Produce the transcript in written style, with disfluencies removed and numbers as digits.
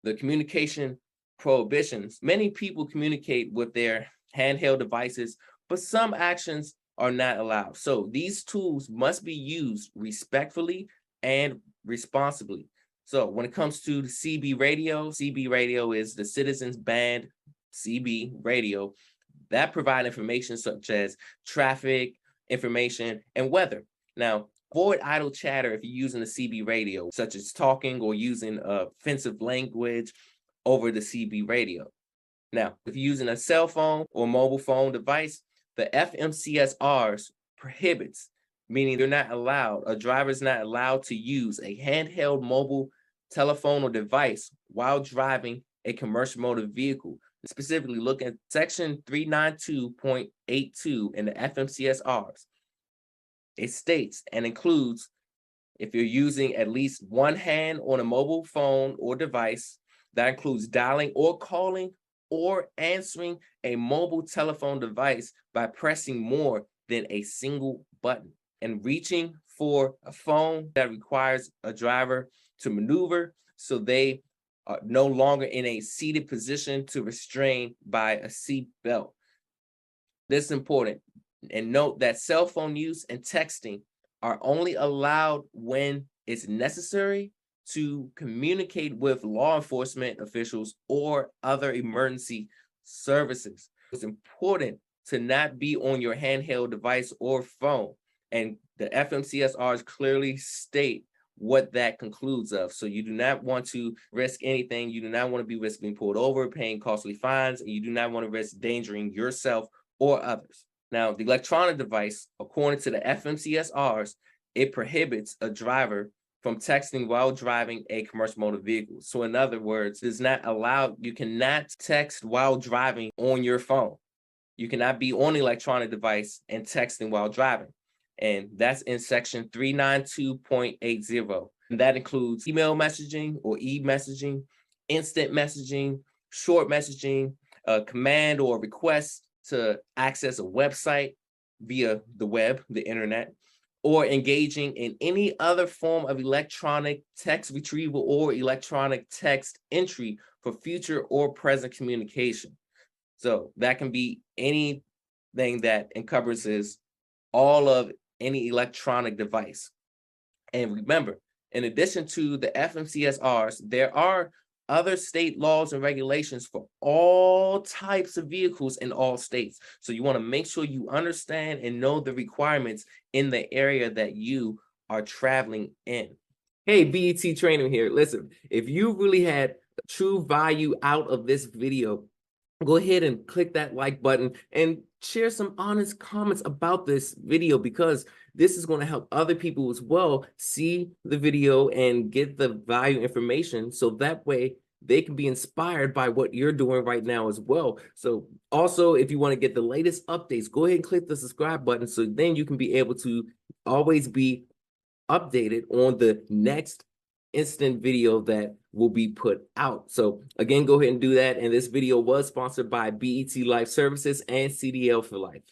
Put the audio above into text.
the communication prohibitions. Many people communicate with their handheld devices, but some actions are not allowed. So these tools must be used respectfully and responsibly. So when it comes to CB radio is the Citizens Band CB radio that provide information such as traffic, information, and weather. Now, avoid idle chatter if you're using the CB radio, such as talking or using offensive language over the CB radio. Now, if you're using a cell phone or mobile phone device, the FMCSRs prohibits, meaning they're not allowed, a driver is not allowed to use a handheld mobile telephone or device while driving a commercial motor vehicle. Specifically, look at section 392.82 in the FMCSRs. It states and includes if you're using at least one hand on a mobile phone or device, that includes dialing or calling or answering a mobile telephone device by pressing more than a single button, and reaching for a phone that requires a driver to maneuver so they are no longer in a seated position to restrain by a seat belt. This is important. And note that cell phone use and texting are only allowed when it's necessary to communicate with law enforcement officials or other emergency services. It's important to not be on your handheld device or phone. And the FMCSRs clearly state what that concludes of. So you do not want to risk anything. You do not want to be risking pulled over, paying costly fines, and you do not want to risk endangering yourself or others. Now, the electronic device, according to the FMCSRs, it prohibits a driver from texting while driving a commercial motor vehicle. So in other words, does not allow, you cannot text while driving on your phone. You cannot be on the electronic device and texting while driving. And that's in section 392.80. And that includes email messaging or e-messaging, instant messaging, short messaging, command or request to access a website via the web, the internet, or engaging in any other form of electronic text retrieval or electronic text entry for future or present communication. So that can be anything that encompasses all of any electronic device. And remember, in addition to the FMCSRs, there are other state laws and regulations for all types of vehicles in all states. So you want to make sure you understand and know the requirements in the area that you are traveling in. Hey, BET Trainer here. Listen, if you really had true value out of this video, go ahead and click that like button and share some honest comments about this video, because this is going to help other people as well see the video and get the value information, so that way they can be inspired by what you're doing right now as well. So also, if you want to get the latest updates, go ahead and click the subscribe button, so then you can be able to always be updated on the next instant video that will be put out. So again, go ahead and do that. And this video was sponsored by BET Life Services and CDL for Life.